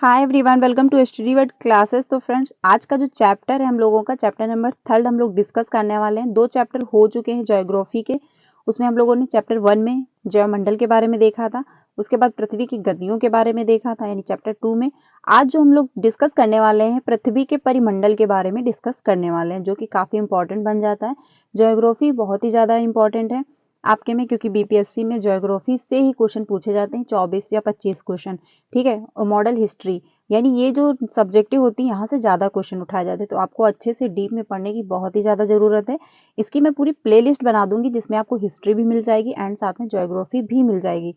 Hi everyone, welcome to study word classes. तो friends, आज का जो चैप्टर है हम लोगों का चैप्टर नंबर 3 हम लोग डिस्कस करने वाले हैं। 2 चैप्टर हो चुके हैं ज्योग्राफी के। उसमें हम लोगों ने चैप्टर 1 में जयमंडल के बारे में देखा था, उसके बाद पृथ्वी की गतियों के बारे में देखा था, यानी चैप्टर 2 में आज जो हम लोग डिस्कस करने वाले हैं पृथ्वी के परिमंडल के बारे में डिस्कस करने वाले हैं, जो कि काफ़ी इंपॉर्टेंट बन जाता है। ज्योग्राफी बहुत ही ज़्यादा इंपॉर्टेंट है आपके में, क्योंकि बीपीएससी में ज्योग्राफी से ही क्वेश्चन पूछे जाते हैं, 24 या 25 क्वेश्चन। ठीक है, और मॉडल हिस्ट्री, यानी ये जो सब्जेक्टिव होती है यहाँ से ज़्यादा क्वेश्चन उठाए जाते हैं, तो आपको अच्छे से डीप में पढ़ने की बहुत ही ज़्यादा ज़रूरत है। इसकी मैं पूरी प्लेलिस्ट बना दूंगी जिसमें आपको हिस्ट्री भी मिल जाएगी एंड साथ में ज्योग्राफी भी मिल जाएगी।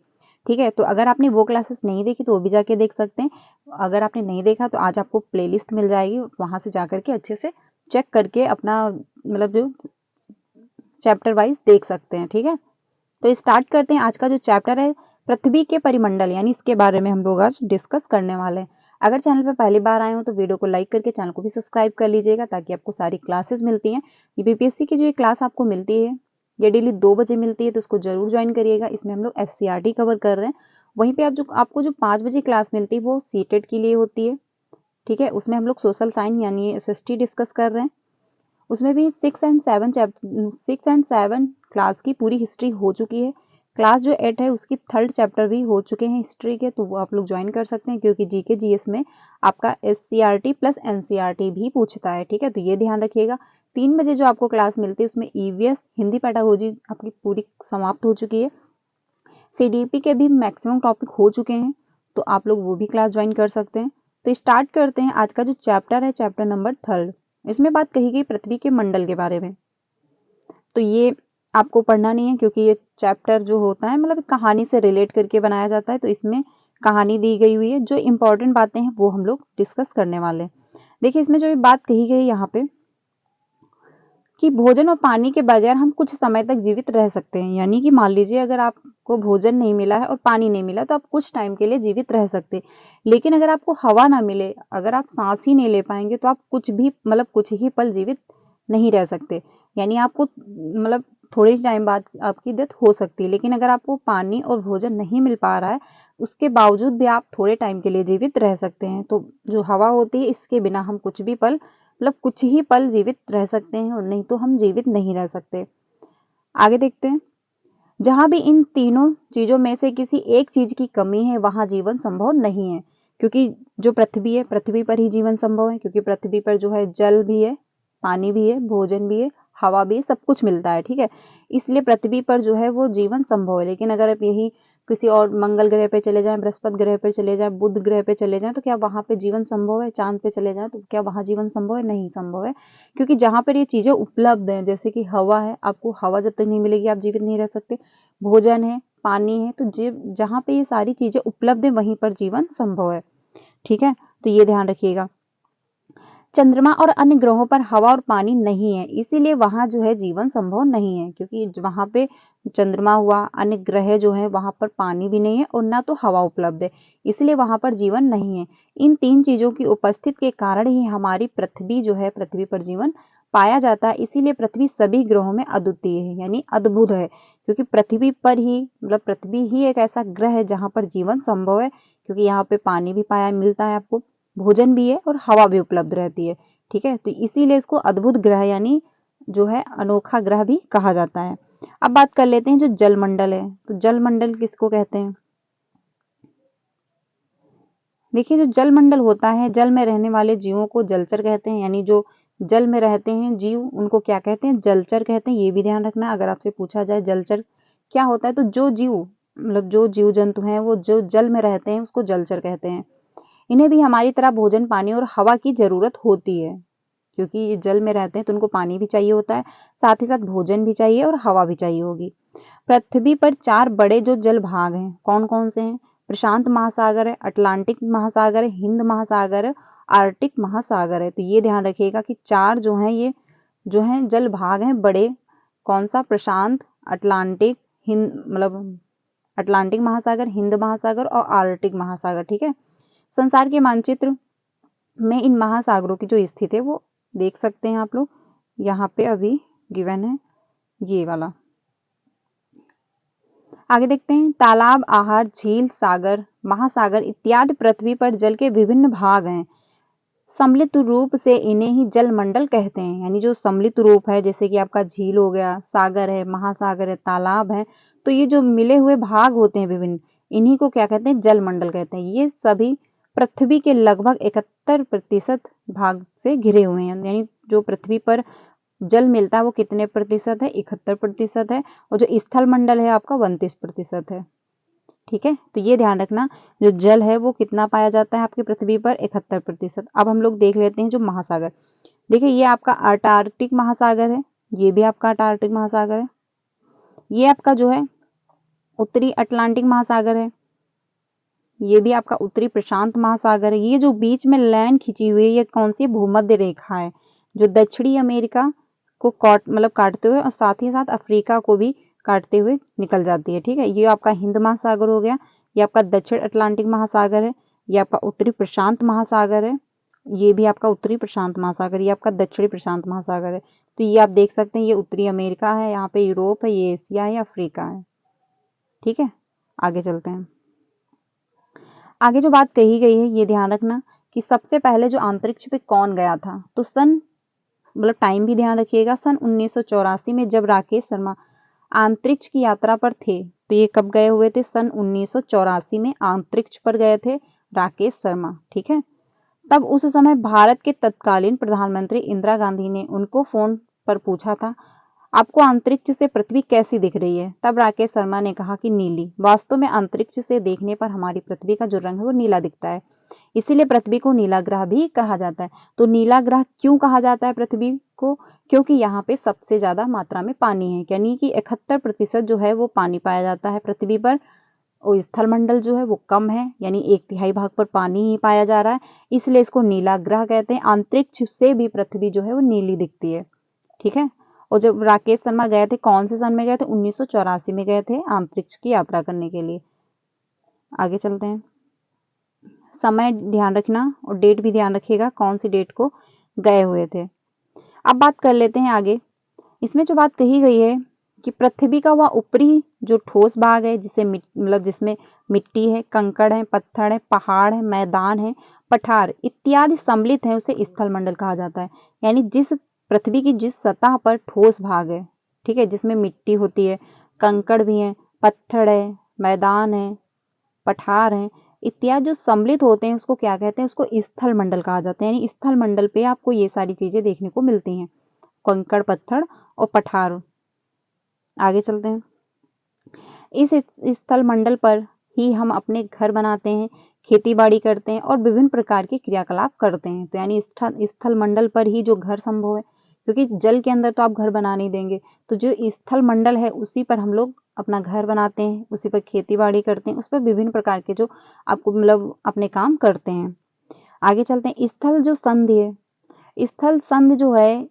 ठीक है, तो अगर आपने वो क्लासेस नहीं देखी तो वो भी जाके देख सकते हैं। अगर आपने नहीं देखा तो आज आपको प्लेलिस्ट मिल जाएगी, वहाँ से जा करके अच्छे से चेक करके अपना मतलब जो चैप्टर वाइज देख सकते हैं। ठीक है, तो स्टार्ट करते हैं। आज का जो चैप्टर है पृथ्वी के परिमंडल, यानी इसके बारे में हम लोग आज डिस्कस करने वाले हैं। अगर चैनल पर पहली बार आए हो तो वीडियो को लाइक करके चैनल को भी सब्सक्राइब कर लीजिएगा, ताकि आपको सारी क्लासेस मिलती हैं। ये बीपीएससी की जो ये क्लास आपको मिलती है ये डेली 2 बजे मिलती है, तो उसको जरूर ज्वाइन करिएगा। इसमें हम लोग एससीईआरटी कवर कर रहे हैं। वहीं पे आपको जो 5 बजे क्लास मिलती है वो सीटेट के लिए होती है। ठीक है, उसमें हम लोग सोशल साइंस यानी एसएसटी डिस्कस कर रहे हैं। उसमें भी 6 एंड 7 क्लास की पूरी हिस्ट्री हो चुकी है। क्लास जो 8 है उसकी 3rd चैप्टर भी हो चुके हैं हिस्ट्री के, तो वो आप लोग ज्वाइन कर सकते हैं, क्योंकि जीके जीएस में आपका एससीईआरटी प्लस एनसीईआरटी भी पूछता है। ठीक है, तो ये ध्यान रखिएगा। 3 बजे जो आपको क्लास मिलती है उसमें ईवीएस हिंदी पेडागोजी आपकी पूरी समाप्त हो चुकी है। सीडीपी के भी मैक्सिमम टॉपिक हो चुके हैं, तो आप लोग वो भी क्लास ज्वाइन कर सकते हैं। तो स्टार्ट करते हैं। आज का जो चैप्टर है चैप्टर नंबर 3, इसमें बात कही गई पृथ्वी के मंडल के बारे में। तो ये आपको पढ़ना नहीं है, क्योंकि ये चैप्टर जो होता है मतलब कहानी से रिलेट करके बनाया जाता है, तो इसमें कहानी दी गई हुई है। जो इंपॉर्टेंट बातें हैं वो हम लोग डिस्कस करने वाले हैं। देखिए, इसमें जो बात कही गई यहाँ पे कि भोजन और पानी के बगैर हम कुछ समय तक जीवित रह सकते हैं। यानी कि मान लीजिए अगर आपको भोजन नहीं मिला है और पानी नहीं मिला तो आप कुछ टाइम के लिए जीवित रह सकते हैं। लेकिन अगर आपको हवा ना मिले, अगर आप सांस ही नहीं ले पाएंगे, तो आप कुछ भी मतलब कुछ ही पल जीवित नहीं रह सकते। यानी आपको मतलब थोड़े टाइम बाद आपकी डेथ हो सकती है। लेकिन अगर आपको पानी और भोजन नहीं मिल पा रहा है, उसके बावजूद भी आप थोड़े टाइम के लिए जीवित रह सकते हैं। तो जो हवा होती है इसके बिना हम कुछ भी पल मतलब कुछ ही पल जीवित रह सकते हैं, और नहीं तो हम जीवित नहीं रह सकते। आगे देखते हैं। जहां भी इन तीनों चीजों में से किसी एक चीज की कमी है वहां जीवन संभव नहीं है। क्योंकि जो पृथ्वी है, पृथ्वी पर ही जीवन संभव है, क्योंकि पृथ्वी पर जो है जल भी है, पानी भी है, भोजन भी है, हवा भी है, सब कुछ मिलता है। ठीक है, इसलिए पृथ्वी पर जो है वो जीवन संभव है। लेकिन अगर आप यही किसी और मंगल ग्रह पे चले जाएं, बृहस्पति ग्रह पे चले जाएं, बुध ग्रह पे चले जाएं, तो क्या वहां पे जीवन संभव है? चांद पे चले जाएं तो क्या वहां जीवन संभव है? नहीं संभव है। क्योंकि जहां पर ये चीजें उपलब्ध हैं, जैसे कि हवा है, आपको हवा जब तक नहीं मिलेगी आप जीवित नहीं रह सकते। भोजन है, पानी है, तो जहां पे ये सारी चीजें उपलब्ध है वहीं पर जीवन संभव है। ठीक है, तो ये ध्यान रखिएगा। चंद्रमा और अन्य ग्रहों पर हवा और पानी नहीं है, इसीलिए वहां जो है जीवन संभव नहीं है। क्योंकि वहां पे चंद्रमा हुआ, अन्य ग्रह जो है वहां पर पानी भी नहीं है और ना तो हवा उपलब्ध है, इसलिए वहां पर जीवन नहीं है। इन 3 चीजों की उपस्थिति के कारण ही हमारी पृथ्वी जो है, पृथ्वी पर जीवन पाया जाता है। इसीलिए पृथ्वी सभी ग्रहों में अद्वितीय है, यानी अद्भुत है। क्योंकि पृथ्वी पर ही मतलब पृथ्वी ही एक ऐसा ग्रह है जहां पर जीवन संभव है, क्योंकि यहाँ पे पानी भी पाया मिलता है आपको, भोजन भी है और हवा भी उपलब्ध रहती है। ठीक है, तो इसीलिए इसको अद्भुत ग्रह यानी जो है अनोखा ग्रह भी कहा जाता है। अब बात कर लेते हैं जो जलमंडल है। तो जलमंडल किसको कहते हैं? देखिए, जो जलमंडल होता है, जल में रहने वाले जीवों को जलचर कहते हैं। यानी जो जल में रहते हैं जीव उनको क्या कहते हैं? जलचर कहते हैं। ये भी ध्यान रखना, अगर आपसे पूछा जाए जलचर क्या होता है, तो जो जीव मतलब जो जीव जंतु हैं वो जो जल में रहते हैं उसको जलचर कहते हैं। इन्हें भी हमारी तरह भोजन, पानी और हवा की जरूरत होती है। क्योंकि ये जल में रहते हैं तो उनको पानी भी चाहिए होता है, साथ ही साथ भोजन भी चाहिए और हवा भी चाहिए होगी। पृथ्वी पर 4 बड़े जो जल भाग हैं, कौन कौन से हैं? प्रशांत महासागर है, अटलांटिक महासागर है, हिंद महासागर है, आर्कटिक महासागर है। तो ये ध्यान रखिएगा कि 4 जो हैं ये जो हैं जल भाग हैं बड़े। कौन सा? प्रशांत, अटलांटिक, हिंद मतलब अटलांटिक महासागर, हिंद महासागर और आर्कटिक महासागर। ठीक है, संसार के मानचित्र में इन महासागरों की जो स्थिति है वो देख सकते हैं आप लोग। यहाँ पे अभी गिवन है ये वाला। आगे देखते हैं, तालाब, आहार, झील, सागर, महासागर इत्यादि पृथ्वी पर जल के विभिन्न भाग हैं। सम्मिलित रूप से इन्हें ही जल मंडल कहते हैं। यानी जो सम्मिलित रूप है, जैसे कि आपका झील हो गया, सागर है, महासागर है, तालाब है, तो ये जो मिले हुए भाग होते हैं विभिन्न, इन्हीं को क्या कहते हैं? जल मंडल कहते हैं। ये सभी पृथ्वी के लगभग 71% भाग से घिरे हुए हैं। यानी जो पृथ्वी पर जल मिलता है वो कितने प्रतिशत है? 71% है। और जो स्थल मंडल है आपका 29% है। ठीक है, तो ये ध्यान रखना, जो जल है वो कितना पाया जाता है आपकी पृथ्वी पर? 71%। अब हम लोग देख लेते हैं जो महासागर। देखिए, ये आपका अंटार्कटिक महासागर है, ये भी आपका अंटार्कटिक महासागर है, ये आपका जो है उत्तरी अटलांटिक महासागर है, ये भी आपका उत्तरी प्रशांत महासागर है। ये जो बीच में लाइन खिंची हुई है, ये कौन सी भूमध्य रेखा है, जो दक्षिणी अमेरिका को काटते हुए और साथ ही साथ अफ्रीका को भी काटते हुए निकल जाती है। ठीक है, ये आपका हिंद महासागर हो गया, ये आपका दक्षिण अटलांटिक महासागर है, ये आपका उत्तरी प्रशांत महासागर है, ये भी आपका उत्तरी प्रशांत महासागर, ये आपका दक्षिणी प्रशांत महासागर है। तो ये आप देख सकते हैं, ये उत्तरी अमेरिका है, यहाँ पे यूरोप है, ये एशिया है, अफ्रीका है। ठीक है, आगे चलते हैं। आगे जो बात कही गई है, ये ध्यान रखना कि सबसे पहले जो अंतरिक्ष पे कौन गया था, तो टाइम भी ध्यान रखिएगा, सन 1984 में जब राकेश शर्मा अंतरिक्ष की यात्रा पर थे। तो ये कब गए हुए थे? सन 1984 में अंतरिक्ष पर गए थे राकेश शर्मा। ठीक है, तब उस समय भारत के तत्कालीन प्रधानमंत्री इंदिरा गांधी ने उनको फोन पर पूछा था, आपको अंतरिक्ष से पृथ्वी कैसी दिख रही है? तब राकेश शर्मा ने कहा कि नीली। वास्तव में अंतरिक्ष से देखने पर हमारी पृथ्वी का जो रंग है वो नीला दिखता है, इसीलिए पृथ्वी को नीला ग्रह भी कहा जाता है। तो नीला ग्रह क्यों कहा जाता है पृथ्वी को? क्योंकि यहाँ पे सबसे ज्यादा मात्रा में पानी है, यानी कि 71% जो है वो पानी पाया जाता है पृथ्वी पर, और स्थल मंडल जो है वो कम है, यानी 1/3 भाग पर पानी ही पाया जा रहा है, इसलिए इसको नीला ग्रह कहते हैं। अंतरिक्ष से भी पृथ्वी जो है वो नीली दिखती है। ठीक है, और जब राकेश शर्मा गए थे, कौन से सन में गए थे? 1984 में गए थे अंतरिक्ष की यात्रा करने के लिए। आगे चलते हैं, समय ध्यान रखना और डेट भी ध्यान रखिएगा, कौन सी डेट को गए हुए थे। अब बात कर लेते हैं आगे। इसमें जो बात कही गई है कि पृथ्वी का वह ऊपरी जो ठोस भाग है, जिसमें मिट्टी है, कंकड़ है, पत्थर है, पहाड़ है, मैदान है, पठार इत्यादि सम्मिलित है, उसे स्थल मंडल कहा जाता है। यानी जिस पृथ्वी की जिस सतह पर ठोस भाग है, ठीक है, जिसमें मिट्टी होती है, कंकड़ भी है, पत्थर है, मैदान है, पठार है इत्यादि जो सम्मिलित होते हैं, उसको क्या कहते हैं? उसको स्थल मंडल कहा जाता है। यानी स्थल मंडल पे आपको ये सारी चीजें देखने को मिलती हैं, कंकड़, पत्थर और पठार। आगे चलते हैं, इस स्थल मंडल पर ही हम अपने घर बनाते हैं, खेती बाड़ी करते हैं और विभिन्न प्रकार के क्रियाकलाप करते हैं। तो यानी स्थल मंडल पर ही जो घर संभव है, क्योंकि जल के अंदर तो आप घर बना नहीं देंगे, तो जो स्थल मंडल है उसी पर हम लोग अपना घर बनाते हैं, उसी पर खेती बाड़ी करते हैं, उस पर विभिन्न प्रकार के जो आपको अपने काम करते हैं। आगे चलते हैं, स्थल जो संधि है, स्थल संधि जो है,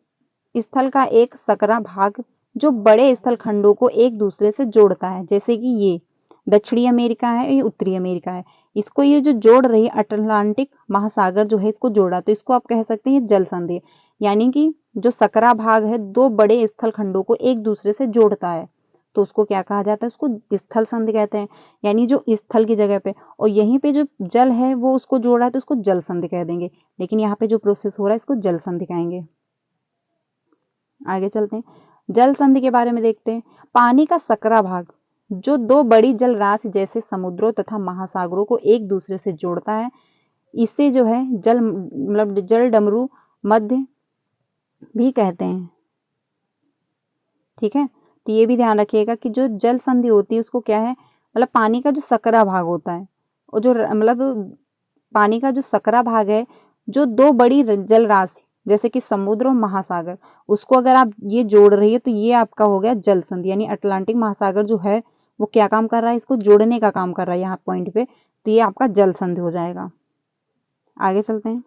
स्थल का एक सकरा भाग जो बड़े स्थल खंडों को एक दूसरे से जोड़ता है। जैसे कि ये दक्षिणी अमेरिका है, ये उत्तरी अमेरिका है, इसको ये जो जोड़ रही है अटलांटिक महासागर जो है, इसको जोड़ा, तो इसको आप कह सकते हैं जल संधि। यानी कि जो सकरा भाग है दो बड़े स्थल खंडों को एक दूसरे से जोड़ता है, तो उसको क्या कहा जाता है? उसको स्थल संधि कहते हैं। यानी जो स्थल की जगह पे और यहीं पे जो जल है वो उसको जोड़ रहा है, तो उसको जल संधि कह देंगे, लेकिन यहाँ पे जो प्रोसेस हो रहा है इसको जल संधि कहेंगे। आगे चलते हैं, जल संधि के बारे में देखते हैं। पानी का सकरा भाग जो दो बड़ी जल राशि जैसे समुद्रों तथा महासागरों को एक दूसरे से जोड़ता है, इसे जो है जल डमरू मध्य भी कहते हैं। ठीक है, तो ये भी ध्यान रखिएगा कि जो जल संधि होती है उसको क्या है, पानी का जो सकरा भाग होता है, और जो पानी का जो सकरा भाग है, जो दो बड़ी जल राशि जैसे कि समुद्र और महासागर, उसको अगर आप ये जोड़ रही है, तो ये आपका हो गया जल संधि। यानी अटलांटिक महासागर जो है वो क्या काम कर रहा है? इसको जोड़ने का काम कर रहा है यहाँ पॉइंट पे, तो ये आपका जल संधि हो जाएगा। आगे चलते हैं,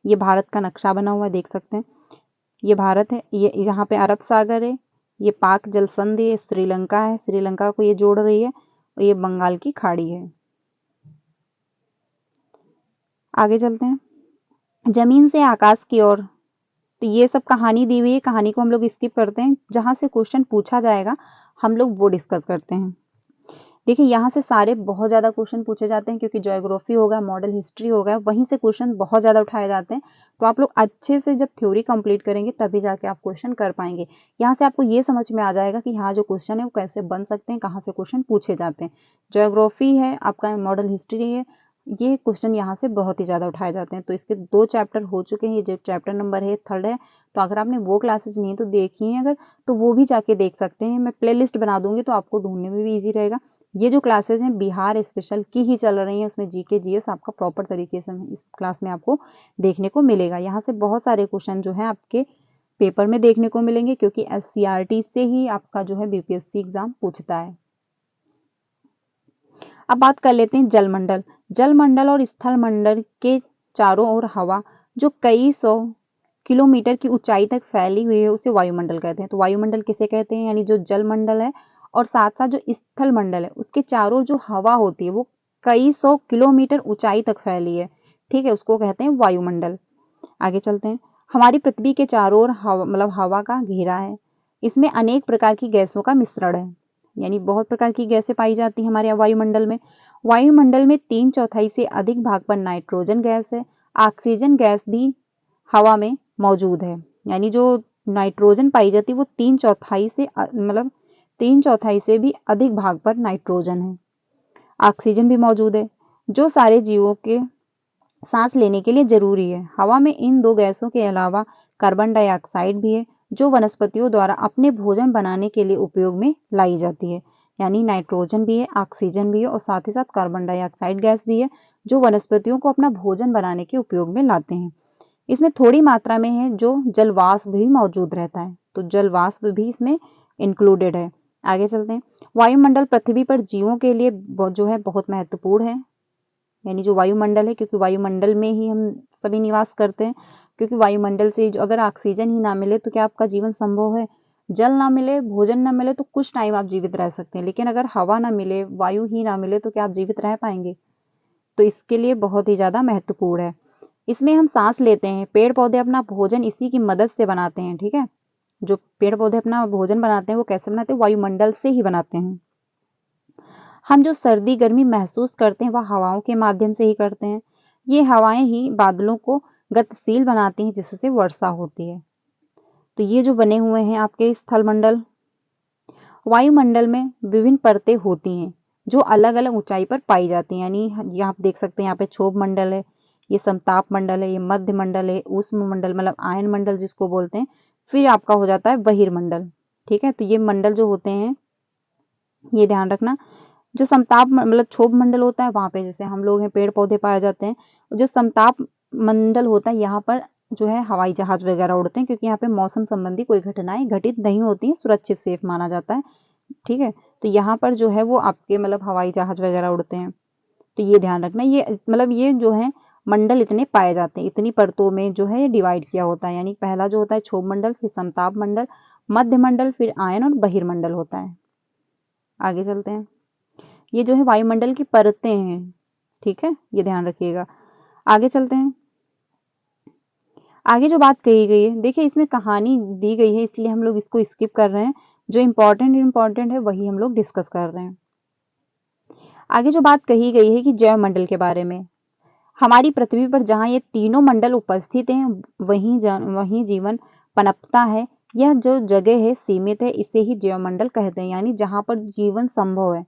ये भारत का नक्शा बना हुआ है, देख सकते हैं, ये भारत है, ये यहाँ पे अरब सागर है, ये पाक जल संधि है, श्रीलंका है, श्रीलंका को ये जोड़ रही है, और ये बंगाल की खाड़ी है। आगे चलते हैं, जमीन से आकाश की ओर, तो ये सब कहानी दी हुई है, कहानी को हम लोग स्किप करते हैं, जहां से क्वेश्चन पूछा जाएगा हम लोग वो डिस्कस करते हैं। देखिए यहाँ से सारे बहुत ज़्यादा क्वेश्चन पूछे जाते हैं, क्योंकि ज्योग्राफी होगा, मॉडल हिस्ट्री होगा, वहीं से क्वेश्चन बहुत ज़्यादा उठाए जाते हैं। तो आप लोग अच्छे से जब थ्योरी कंप्लीट करेंगे तभी जाके आप क्वेश्चन कर पाएंगे। यहाँ से आपको ये समझ में आ जाएगा कि हाँ जो क्वेश्चन है वो कैसे बन सकते हैं, कहाँ से क्वेश्चन पूछे जाते हैं। ज्योग्राफी है आपका, मॉडल हिस्ट्री है, ये क्वेश्चन यहाँ से बहुत ही ज़्यादा उठाए जाते हैं। तो इसके 2 चैप्टर हो चुके हैं, ये जो चैप्टर नंबर है 3rd है। तो अगर आपने वो क्लासेस नहीं तो देखी हैं अगर, तो वो भी जाके देख सकते हैं। मैं प्ले लिस्ट बना दूंगी तो आपको ढूंढने में भी ईजी रहेगा। ये जो क्लासेस हैं बिहार स्पेशल की ही चल रही हैं, उसमें जीके जीएस आपका प्रॉपर तरीके से इस क्लास में आपको देखने को मिलेगा। यहाँ से बहुत सारे क्वेश्चन जो है आपके पेपर में देखने को मिलेंगे, क्योंकि एससीईआरटी से ही आपका जो है बीपीएससी एग्जाम पूछता है। अब बात कर लेते हैं जलमंडल। जलमंडल और स्थल मंडल के चारों ओर हवा जो कई सौ किलोमीटर की ऊंचाई तक फैली हुई है उसे वायुमंडल कहते हैं। तो वायुमंडल किसे कहते हैं, यानी जो जलमंडल है और साथ साथ जो स्थल मंडल है उसके चारों जो हवा होती है वो कई सौ किलोमीटर ऊंचाई तक फैली है, ठीक है, उसको कहते हैं वायुमंडल। आगे चलते हैं। हमारी पृथ्वी के चारों ओर हवा का घेरा है। इसमें अनेक प्रकार की गैसों का मिश्रण है, यानी बहुत प्रकार की गैसें पाई जाती हैं हमारे वायुमंडल में। वायुमंडल में 3/4 से अधिक भाग पर नाइट्रोजन गैस है। ऑक्सीजन गैस भी हवा में मौजूद है, यानी जो नाइट्रोजन पाई जाती है वो 3/4 से भी अधिक भाग पर नाइट्रोजन है। ऑक्सीजन भी मौजूद है जो सारे जीवों के सांस लेने के लिए जरूरी है। हवा में इन 2 गैसों के अलावा कार्बन डाइऑक्साइड भी है जो वनस्पतियों द्वारा अपने भोजन बनाने के लिए उपयोग में लाई जाती है। यानी नाइट्रोजन भी है, ऑक्सीजन भी है और साथ ही साथ कार्बन डाइऑक्साइड गैस भी है जो वनस्पतियों को अपना भोजन बनाने के उपयोग में लाते हैं। इसमें थोड़ी मात्रा में है जो जलवाष्प भी मौजूद रहता है, तो जलवाष्प भी इसमें इंक्लूडेड है। आगे चलते हैं। वायुमंडल पृथ्वी पर जीवों के लिए जो है बहुत महत्वपूर्ण है, यानी जो वायुमंडल है, क्योंकि वायुमंडल में ही हम सभी निवास करते हैं। क्योंकि वायुमंडल से जो अगर ऑक्सीजन ही ना मिले तो क्या आपका जीवन संभव है? जल ना मिले, भोजन ना मिले तो कुछ टाइम आप जीवित रह सकते हैं, लेकिन अगर हवा ना मिले, वायु ही ना मिले तो क्या आप जीवित रह पाएंगे? तो इसके लिए बहुत ही ज्यादा महत्वपूर्ण है। इसमें हम सांस लेते हैं, पेड़ पौधे अपना भोजन इसी की मदद से बनाते हैं, ठीक है। जो पेड़ पौधे अपना भोजन बनाते हैं वो कैसे बनाते हैं? वायुमंडल से ही बनाते हैं। हम जो सर्दी गर्मी महसूस करते हैं वह हवाओं के माध्यम से ही करते हैं। ये हवाएं ही बादलों को गतिशील बनाती हैं जिससे वर्षा होती है। तो ये जो बने हुए हैं आपके स्थल मंडल, वायुमंडल में विभिन्न परतें होती हैं जो अलग अलग ऊंचाई पर पाई जाती हैं। यानी यहाँ आप देख सकते हैं, यहाँ पे क्षोभ मंडल है, ये समताप मंडल है, ये मध्य मंडल है, उष्ण मंडल मतलब आयन मंडल जिसको बोलते हैं, फिर आपका हो जाता है बहिर्मंडल, ठीक है। तो ये मंडल जो होते हैं ये ध्यान रखना। जो समताप मतलब क्षोभ मंडल होता है वहां पे जैसे हम लोग हैं, पेड़ पौधे पाए जाते हैं। जो समताप मंडल होता है यहाँ पर जो है हवाई जहाज वगैरह उड़ते हैं, क्योंकि यहाँ पे मौसम संबंधी कोई घटनाएं घटित नहीं होती हैं, सुरक्षित सेफ माना जाता है, ठीक है। तो यहाँ पर जो है वो आपके मतलब हवाई जहाज वगैरह उड़ते हैं। तो ये ध्यान रखना, ये मतलब ये जो है मंडल इतने पाए जाते हैं, इतनी परतों में जो है ये डिवाइड किया होता है। यानी पहला जो होता है क्षोभ मंडल, फिर समताप मंडल, मध्य मंडल, फिर आयन और बहिर्मंडल होता है। आगे चलते हैं। ये जो है वायुमंडल की परतें हैं, ठीक है, ये ध्यान रखिएगा। आगे चलते हैं। आगे जो बात कही गई है, देखिए इसमें कहानी दी गई है इसलिए हम लोग इसको स्किप कर रहे हैं, जो इम्पोर्टेंट है वही हम लोग डिस्कस कर रहे हैं। आगे जो बात कही गई है कि जैव मंडल के बारे में, हमारी पृथ्वी पर जहाँ ये तीनों मंडल उपस्थित हैं वहीं जीवन पनपता है। यह जो जगह है सीमित है, इसे ही जैव मंडल कहते हैं। यानी जहाँ पर जीवन संभव है,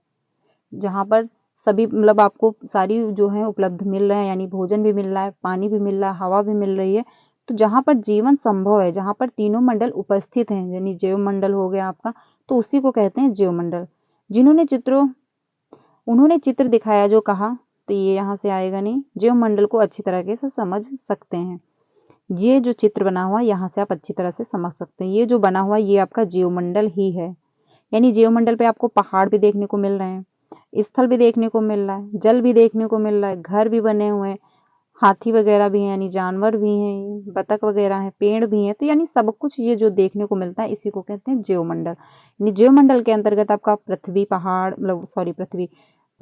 जहाँ पर सभी मतलब आपको सारी जो है उपलब्ध मिल रहे हैं, यानी भोजन भी मिल रहा है, पानी भी मिल रहा है, हवा भी मिल रही है। तो जहाँ पर जीवन संभव है, जहाँ पर तीनों मंडल उपस्थित हैं, यानी जैव मंडल हो गया आपका, तो उसी को कहते हैं जैव मंडल। उन्होंने चित्र दिखाया जो कहा, तो ये यहाँ से आएगा नहीं। जैव मंडल को अच्छी तरीके से समझ सकते हैं। ये जो चित्र बना हुआ है यहाँ से आप अच्छी तरह से समझ सकते हैं। ये जो बना हुआ है ये आपका जीवमंडल ही है। यानी जीवमंडल पे आपको पहाड़ भी देखने को मिल रहे हैं, स्थल भी देखने को मिल रहा है, जल भी देखने को मिल रहा है, घर भी बने हुए हैं, हाथी वगैरह भी हैं, यानी जानवर भी हैं, बतख वगैरह हैं, पेड़ भी हैं। तो यानी सब कुछ ये जो देखने को मिलता है इसी को कहते हैं जीवमंडल। यानी जीवमंडल के अंतर्गत आपका पृथ्वी पहाड़ मतलब सॉरी पृथ्वी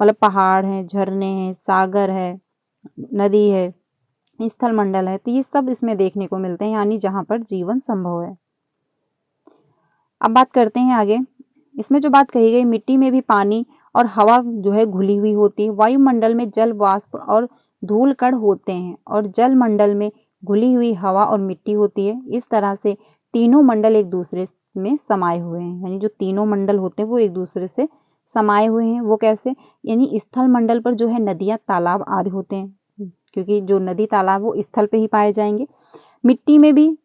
मतलब पहाड़ है, झरने हैं, सागर है, नदी है, स्थल मंडल है, तो ये सब इसमें देखने को मिलते हैं, यानी जहाँ पर जीवन संभव है। अब बात करते हैं आगे। इसमें जो बात कही गई, मिट्टी में भी पानी और हवा जो है घुली हुई होती है। वायुमंडल में जल वाष्प और धूल कण होते हैं और जल मंडल में घुली हुई हवा और मिट्टी होती है। इस तरह से तीनों मंडल एक दूसरे में समाये हुए हैं, यानी जो तीनों मंडल होते हैं वो एक दूसरे से समाये हुए हैं। वो कैसे? यानी स्थल मंडल पर जो है नदियां, तालाब आदि होते हैं, क्योंकि जो नदी तालाब वो स्थल पे ही पाए जाएंगे। मिट्टी में भी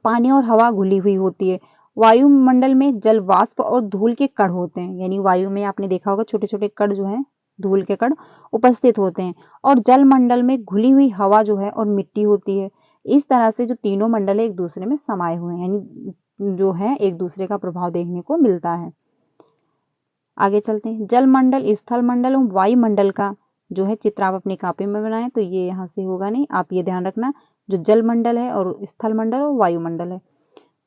पानी और हवा घुली हुई होती है। वायुमंडल में जल वाष्प और धूल के कण होते हैं, यानी वायु में आपने देखा होगा छोटे छोटे कण जो है, धूल के कण उपस्थित होते हैं। और जल मंडल में घुली हुई हवा जो है और मिट्टी होती है। इस तरह से जो तीनों मंडल एक दूसरे में समाये हुए हैं, यानी जो है एक दूसरे का प्रभाव देखने को मिलता है। आगे चलते हैं। जल मंडल, स्थल मंडल और वायुमंडल का जो है चित्र आप अपनी कॉपी में बनाएं, तो ये यहाँ से होगा नहीं, आप ये ध्यान रखना, जो जल मंडल है और स्थल मंडल और वायुमंडल है।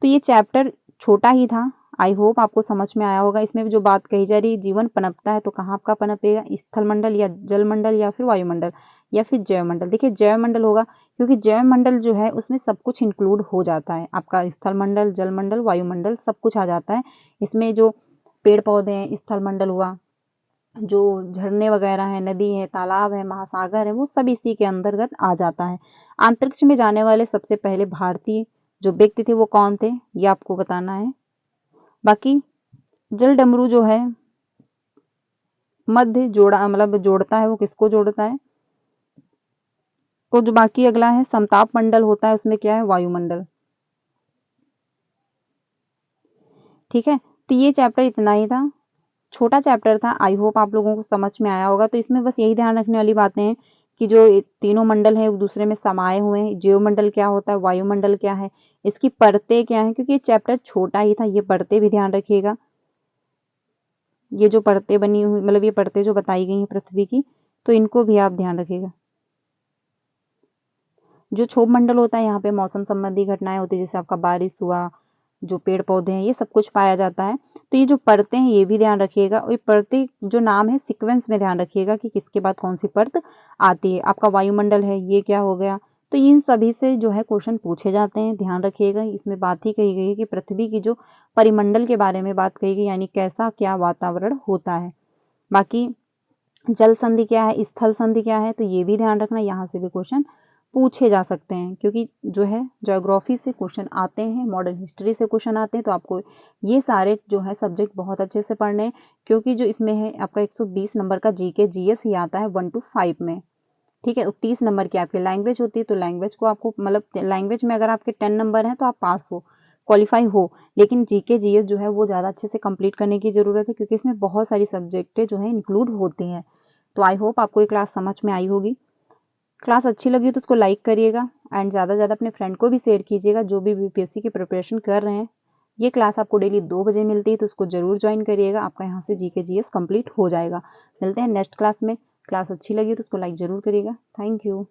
तो ये चैप्टर छोटा ही था, आई होप आपको समझ में आया होगा। इसमें जो बात कही जा रही है, जीवन पनपता है तो कहाँ आपका पनपेगा? स्थल मंडल या जल मंडल या फिर वायुमंडल या फिर जैव मंडल। देखिए जैव मंडल होगा, क्योंकि जैव मंडल जो है उसमें सब कुछ इंक्लूड हो जाता है, आपका स्थल मंडल, जल मंडल, वायुमंडल सब कुछ आ जाता है। इसमें जो पेड़ पौधे हैं, स्थल मंडल हुआ, जो झरने वगैरह हैं, नदी है, तालाब है, महासागर है, वो सब इसी के अंतर्गत आ जाता है। अंतरिक्ष में जाने वाले सबसे पहले भारतीय जो व्यक्ति थे वो कौन थे, ये आपको बताना है। बाकी जल डमरू जो है मध्य जोड़ा, मतलब जोड़ता है, वो किसको जोड़ता है? तो जो बाकी अगला है समताप मंडल होता है, उसमें क्या है? वायुमंडल। ठीक है, तो ये चैप्टर इतना ही था, छोटा चैप्टर था, आई होप आप लोगों को समझ में आया होगा। तो इसमें बस यही ध्यान रखने वाली बातें हैं कि जो तीनों मंडल हैं एक दूसरे में समाये हुए हैं। जीवमंडल क्या होता है, वायुमंडल क्या है, इसकी परतें क्या है, क्योंकि ये चैप्टर छोटा ही था, ये परतें भी ध्यान रखिएगा। ये जो परतें बनी हुई, मतलब ये परतें जो बताई गई हैं पृथ्वी की, तो इनको भी आप ध्यान रखिएगा। जो क्षोभ मंडल होता है, यहाँ पे मौसम संबंधी घटनाएं होती है, जैसे आपका बारिश हुआ, जो पेड़ पौधे हैं, ये सब कुछ पाया जाता है। तो ये जो परतें हैं ये भी ध्यान रखिएगा, और ये परतें जो नाम है सीक्वेंस में ध्यान रखिएगा कि किसके बाद कौन सी परत आती है। आपका वायुमंडल है, ये क्या हो गया, तो इन सभी से जो है क्वेश्चन पूछे जाते हैं, ध्यान रखिएगा। इसमें बात ही कही गई है कि पृथ्वी की जो परिमंडल के बारे में बात कही गई, यानी कैसा क्या वातावरण होता है। बाकी जल संधि क्या है, स्थल संधि क्या है, तो ये भी ध्यान रखना, यहाँ से भी क्वेश्चन पूछे जा सकते हैं, क्योंकि जो है ज्योग्राफी से क्वेश्चन आते हैं, मॉडर्न हिस्ट्री से क्वेश्चन आते हैं। तो आपको ये सारे जो है सब्जेक्ट बहुत अच्छे से पढ़ने हैं, क्योंकि जो इसमें है आपका 120 नंबर का जीके जीएस ही आता है 1 to 5 में। ठीक है, 30 नंबर की आपकी लैंग्वेज होती है, तो लैंग्वेज को आपको, मतलब लैंग्वेज में अगर आपके 10 नंबर हैं तो आप पास हो, क्वालिफाई हो। लेकिन जीके जीएस जो है वो ज़्यादा अच्छे से कंप्लीट करने की ज़रूरत है, क्योंकि इसमें बहुत सारी सब्जेक्टें जो है इंक्लूड होती हैं। तो आई होप आपको ये क्लास समझ में आई होगी। क्लास अच्छी लगी तो उसको लाइक करिएगा, एंड ज़्यादा से ज़्यादा अपने फ्रेंड को भी शेयर कीजिएगा जो भी बीपीएससी की प्रिपरेशन कर रहे हैं। ये क्लास आपको डेली 2 बजे मिलती है, तो उसको ज़रूर ज्वाइन करिएगा, आपका यहाँ से जीके जीएस कंप्लीट हो जाएगा। मिलते हैं नेक्स्ट क्लास में। क्लास अच्छी लगी तो उसको लाइक ज़रूर करिएगा। Thank you.